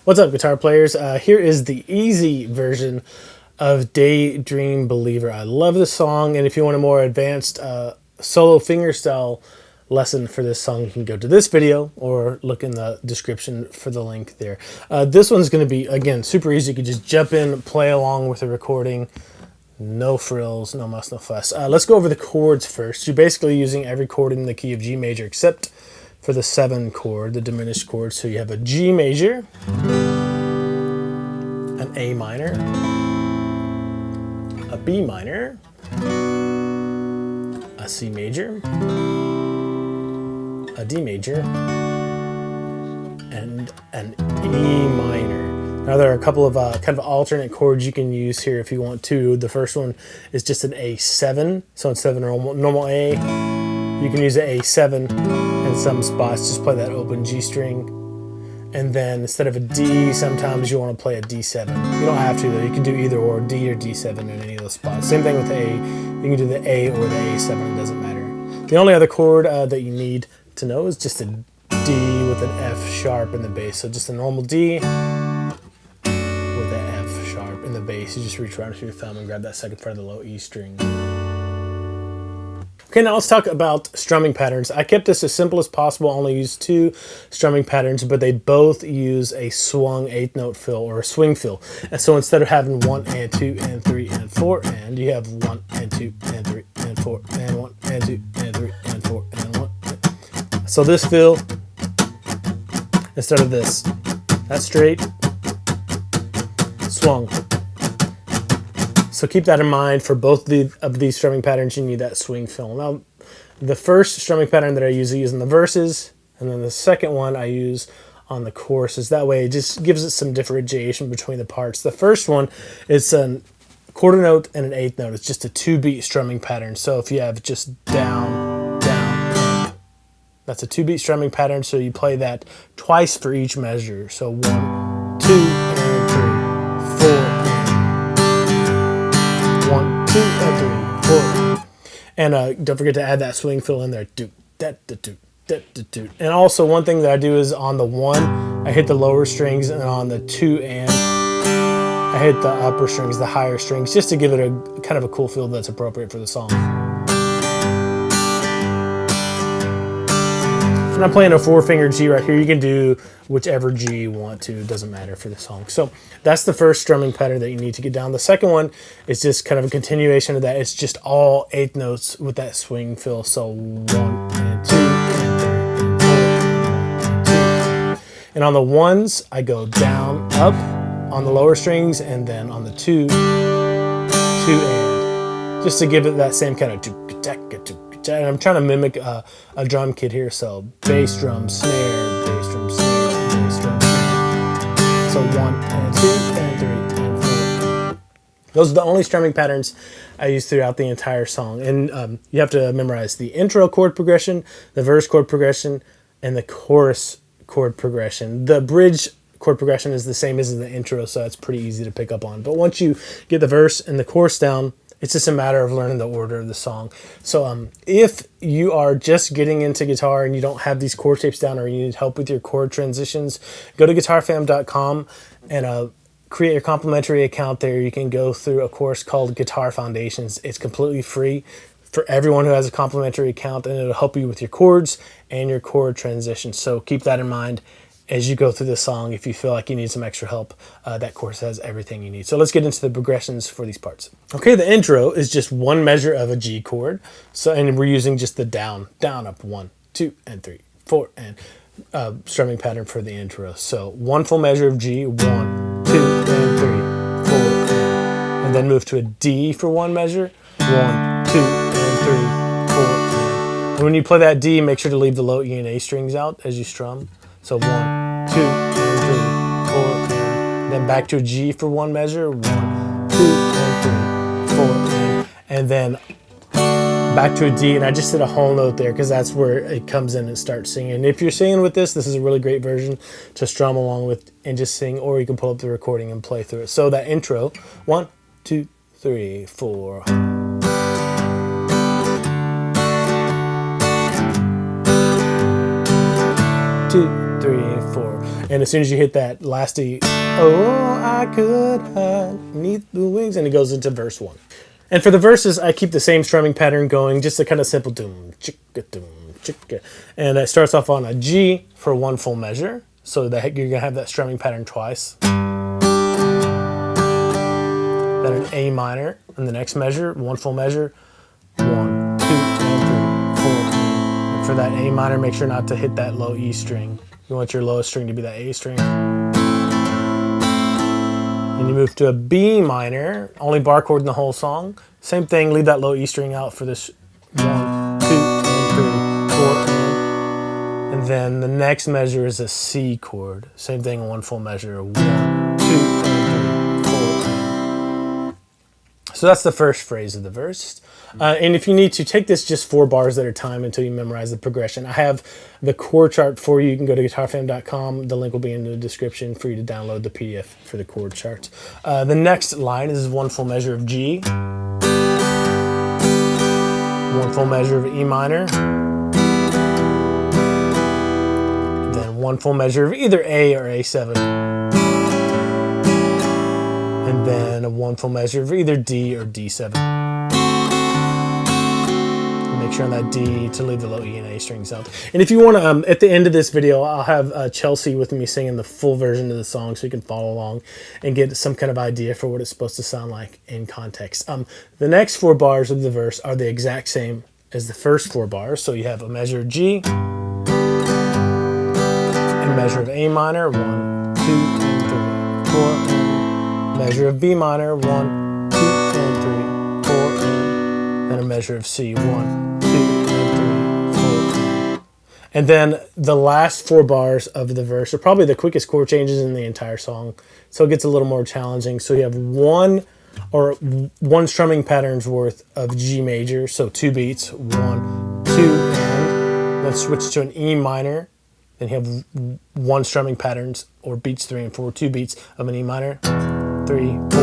What's up, guitar players? Here is the easy version of Daydream Believer. I love this song, and if you want a more advanced solo fingerstyle lesson for this song, you can go to this video or look in the description for the link there. This one's going to be, again, super easy. You can just jump in, play along with the recording. No frills, no muss, no fuss. Let's go over the chords first. You're basically using every chord in the key of G major except for the 7 chord, the diminished chord. So you have a G major, an A minor, a B minor, a C major, a D major, and an E minor. Now there are a couple of kind of alternate chords you can use here if you want to. The first one is just an A7, so instead of a normal A, you can use an A7 in some spots. Just play that open G string. And then instead of a D, sometimes you want to play a D7. You don't have to though, you can do either or, D or D7 in any of those spots. Same thing with A, you can do the A or the A7, it doesn't matter. The only other chord that you need to know is just a D with an F sharp in the bass. So just a normal D with an F sharp in the bass. You just reach around with your thumb and grab that second fret of the low E string. Okay, now let's talk about strumming patterns. I kept this as simple as possible, only used 2 strumming patterns, but they both use a swung 8th note fill or a swing fill. And so instead of having 1 and 2 and 3 and 4 and, you have 1 and 2 and 3 and 4 and 1 and 2 and 3 and 4 and 1. So this fill, instead of this, that's straight, swung. So keep that in mind for both of these strumming patterns. You need that swing fill. Now, the first strumming pattern that I usually use in the verses, and then the second one I use on the choruses. That way, it just gives it some differentiation between the parts. The first one is a quarter note and an 8th note. It's just a 2-beat strumming pattern. So if you have just down, down, that's a 2-beat strumming pattern. So you play that twice for each measure. So 1, 2, and 3, 4. 1, 2, and 3, 4. And don't forget to add that swing fill in there. Do, da, da, do, da, da, do. And also one thing that I do is on the 1, I hit the lower strings, and on the 2 and I hit the upper strings, the higher strings, just to give it a kind of a cool feel that's appropriate for the song. And I'm playing a 4-finger G right here. You can do whichever G you want to. It doesn't matter for the song. So that's the first strumming pattern that you need to get down. The second one is just kind of a continuation of that. It's just all 8th notes with that swing fill. So 1 and 2 and 3 and 4 and 2. And on the 1s, I go down, up on the lower strings, and then on the 2 and, just to give it that same kind of. And I'm trying to mimic a drum kit here, so bass drum, snare, bass drum, snare, bass drum, snare. So 1 and 2 and 3 and 4. Those are the only strumming patterns I use throughout the entire song. And you have to memorize the intro chord progression, the verse chord progression, and the chorus chord progression. The bridge chord progression is the same as in the intro, so that's pretty easy to pick up on. But once you get the verse and the chorus down, it's just a matter of learning the order of the song. So if you are just getting into guitar and you don't have these chord shapes down, or you need help with your chord transitions, go to guitarfam.com and create your complimentary account there. You can go through a course called Guitar Foundations. It's completely free for everyone who has a complimentary account, and it'll help you with your chords and your chord transitions. So keep that in mind as you go through the song. If you feel like you need some extra help, that course has everything you need. So let's get into the progressions for these parts. Okay, the intro is just 1 measure of a G chord. So, and we're using just the down, down, up, 1, 2, and 3, 4, and strumming pattern for the intro. So 1 full measure of G, 1, 2, and 3, 4, and then move to a D for 1 measure, 1, 2, and 3, 4. And when you play that D, make sure to leave the low E and A strings out as you strum. So 1, 2, and 3, 4, and then back to a G for 1 measure, 1, 2, and 3, 4, and then back to a D, and I just did a whole note there because that's where it comes in and starts singing. If you're singing with this is a really great version to strum along with and just sing, or you can pull up the recording and play through it. So that intro, 1, 2, 3, 4. 2, 3, 4. And as soon as you hit that last E, oh, I could hide beneath the wings, and it goes into verse 1. And for the verses, I keep the same strumming pattern going, just a kind of simple doom, chicka, doom, chicka. And it starts off on a G for 1 full measure, so that you're gonna have that strumming pattern twice. Then an A minor in the next measure, 1 full measure, 1, 2, and 3, 4. And for that A minor, make sure not to hit that low E string. You want your lowest string to be that A string. And you move to a B minor, only bar chord in the whole song. Same thing, leave that low E string out for this 1, 2, and 3, 4, and then the next measure is a C chord. Same thing, 1 full measure, 1, 2, and 3, 4. So that's the first phrase of the verse. And if you need to, take this just 4 bars at a time until you memorize the progression. I have the chord chart for you. You can go to guitarfam.com. The link will be in the description for you to download the PDF for the chord chart. The next line is 1 full measure of G, 1 full measure of E minor, then 1 full measure of either A or A7, and then a 1 full measure of either D or D7. Make sure on that D to leave the low E and A strings out. And if you want to, at the end of this video, I'll have Chelsea with me singing the full version of the song so you can follow along and get some kind of idea for what it's supposed to sound like in context. The next 4 bars of the verse are the exact same as the first 4 bars. So you have a measure of G, a measure of A minor, 1, 2, and 3, 4, and measure of B minor, 1, 2, and 3, 4, and then a measure of C, 1, 2, and 3, 4. And then the last 4 bars of the verse are probably the quickest chord changes in the entire song. So it gets a little more challenging. So you have one strumming pattern's worth of G major. So 2 beats, 1, 2, and then switch to an E minor. Then you have 1 strumming patterns or beats 3 and 4, 2 beats of an E minor, 3, 4,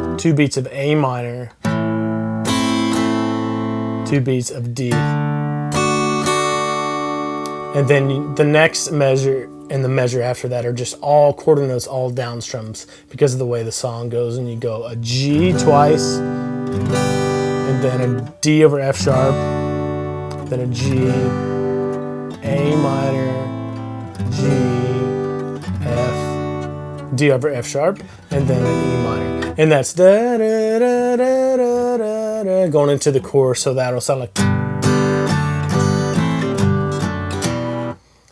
and 2 beats of A minor, 2 beats of D. And then the next measure and the measure after that are just all quarter notes, all down strums because of the way the song goes. And you go a G twice, and then a D over F sharp, then a G, A minor, G, F, D over F sharp, and then an E minor. And that's da da da da da da da going into the chorus, so that'll sound like.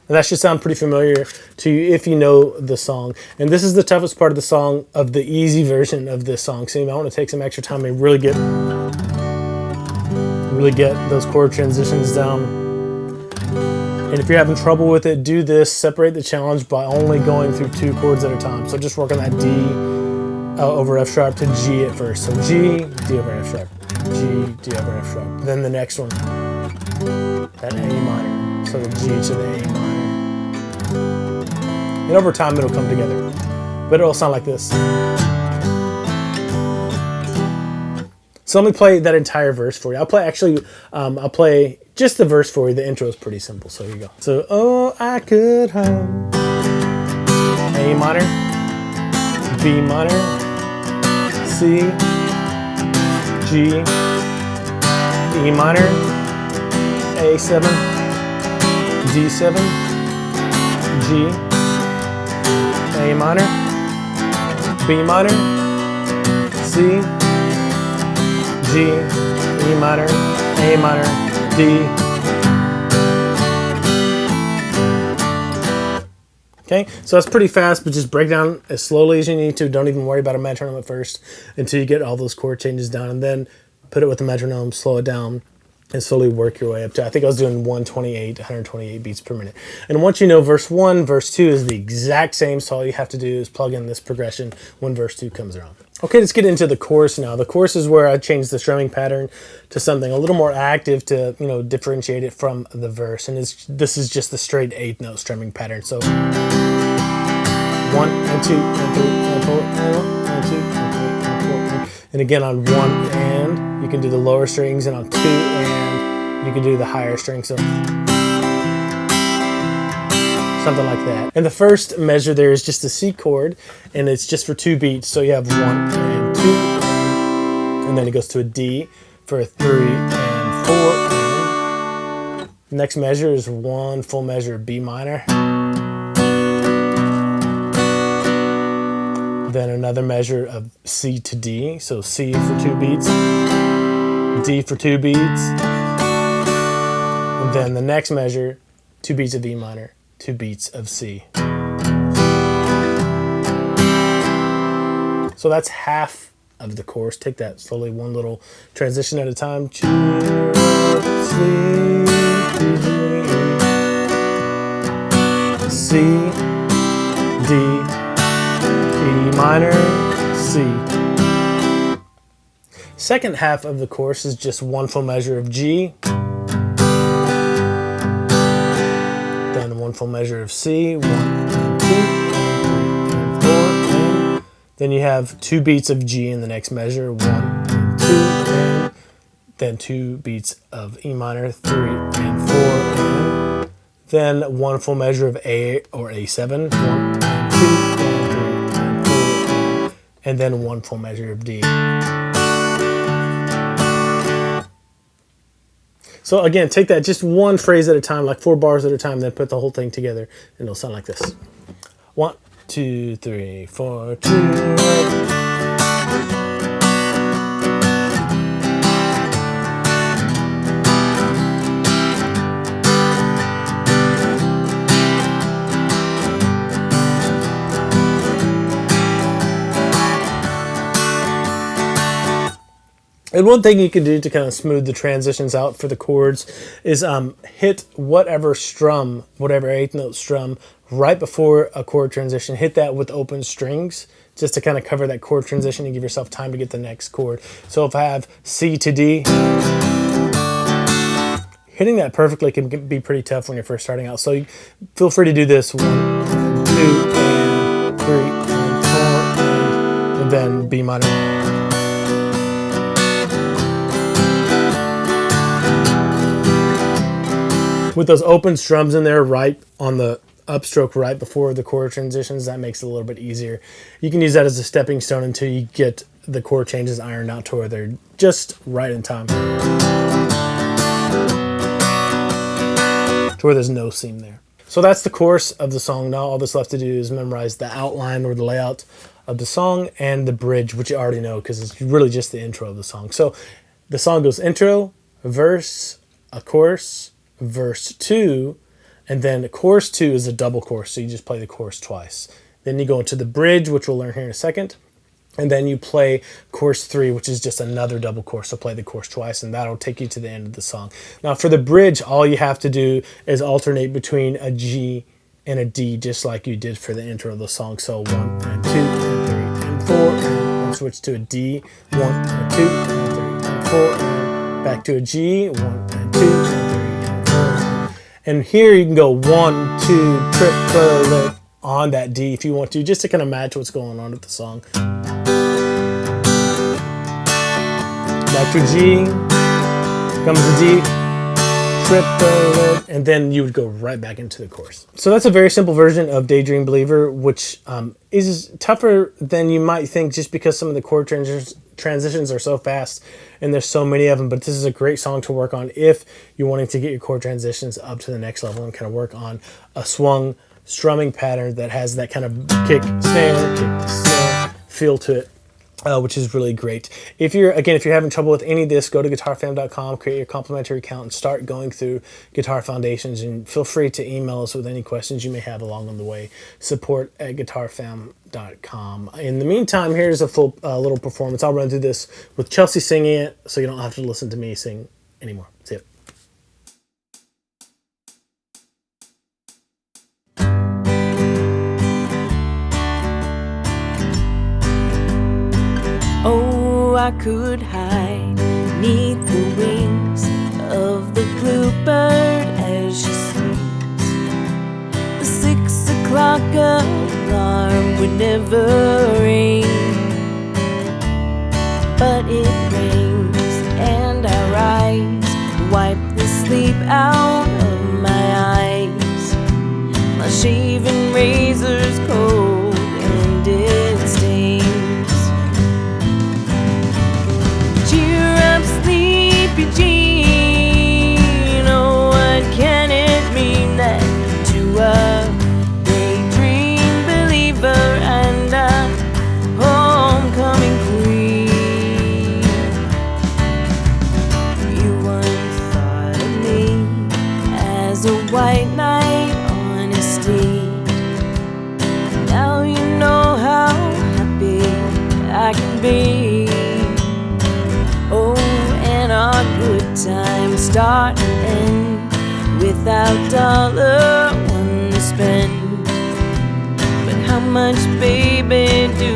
And that should sound pretty familiar to you if you know the song. And this is the toughest part of the song, of the easy version of this song. So you might want to take some extra time and really get those chord transitions down. And if you're having trouble with it, do this. Separate the challenge by only going through 2 chords at a time. So just work on that D over F sharp to G at first. So G, D over F sharp, G, D over F sharp. Then the next one, that A minor. So the G to the A minor. And over time it'll come together. But it'll sound like this. So let me play that entire verse for you. I'll play just the verse for you. The intro is pretty simple, so here you go. So, oh, I could hum. A minor, B minor, C, G, E minor, A7, D7, G, A minor, B minor, C, G, E minor, A minor, D. Okay, so that's pretty fast, but just break down as slowly as you need to. Don't even worry about a metronome at first until you get all those chord changes down, and then put it with the metronome, slow it down, and slowly work your way up to, I think I was doing 128 beats per minute. And once you know verse 1, verse 2 is the exact same, so all you have to do is plug in this progression when verse 2 comes around. Okay, let's get into the chorus now. The chorus is where I changed the strumming pattern to something a little more active to, differentiate it from the verse. And this is just the straight 8th note strumming pattern. So 1 and 2 and 3 and 4 and 1 and 2 and 3 and 4 and again on 1 and you can do the lower strings, and on 2 and you can do the higher strings. So something like that. And the first measure there is just a C chord, and it's just for 2 beats. So you have 1 and 2, and then it goes to a D for a 3 and 4. And next measure is 1 full measure of B minor. Then another measure of C to D, so C for 2 beats, D for 2 beats, and then the next measure, 2 beats of E minor, 2 beats of C. So that's half of the chorus. Take that slowly, one little transition at a time. Cheer up, sleepy C, D, E minor, C. Second half of the chorus is just 1 full measure of G, then 1 full measure of C, 1 and 2, and 4, and then you have 2 beats of G in the next measure, 1 and 2, and then 2 beats of E minor, 3 and 4, and then 1 full measure of A or A7, 1 and 2, and then 1 full measure of D. So again, take that just one phrase at a time, like 4 bars at a time, then put the whole thing together, and it'll sound like this. 1, 2, 3, 4, 2. And one thing you can do to kind of smooth the transitions out for the chords is hit whatever strum, whatever 8th note strum, right before a chord transition. Hit that with open strings just to kind of cover that chord transition and give yourself time to get the next chord. So if I have C to D, hitting that perfectly can be pretty tough when you're first starting out. So you feel free to do this 1, 2, and 3, and 4, and then B minor. With those open strums in there right on the upstroke right before the chord transitions, that makes it a little bit easier. You can use that as a stepping stone until you get the chord changes ironed out to where they're just right in time, to where there's no seam there. So that's the chorus of the song. Now all that's left to do is memorize the outline or the layout of the song and the bridge, which you already know because it's really just the intro of the song. So the song goes intro, verse, a chorus, verse 2, and then chorus 2 is a double chorus, so you just play the chorus twice. Then you go into the bridge, which we'll learn here in a second, and then you play chorus 3, which is just another double chorus, so play the chorus twice, and that'll take you to the end of the song. Now for the bridge, all you have to do is alternate between a G and a D, just like you did for the intro of the song. So 1 and 2 and 3 and 4, and we'll switch to a D, 1 and 2 and 3 and 4, and back to a G, 1 and 2 and 3. And here you can go 1, 2, triplet on that D if you want to, just to kind of match what's going on with the song. Back to G, comes the D, triplet, and then you would go right back into the chorus. So that's a very simple version of Daydream Believer, which is tougher than you might think just because some of the chord transitions are so fast and there's so many of them, but this is a great song to work on if you're wanting to get your chord transitions up to the next level and kind of work on a swung strumming pattern that has that kind of kick, snare feel to it, which is really great. If you're having trouble with any of this, go to guitarfam.com, create your complimentary account, and start going through Guitar Foundations, and feel free to email us with any questions you may have along the way. support@guitarfam.com. In the meantime, here's a full little performance. I'll run through this with Chelsea singing it, so you don't have to listen to me sing anymore. See it. Oh, I could hide neath the wings of the bluebird as she sings. The 6 o'clock alarm would never ring, but it rings and I rise, wipe the sleep out of my eyes. My shade razors cold and it stings. Cheer up, sleepy Jean. Oh, what can it mean that to a daydream believer and a homecoming queen? You once thought of me as a white knight on a steed. Now you know how happy I can be. Oh, and our good times start and end without $1 to spend. But how much, baby, do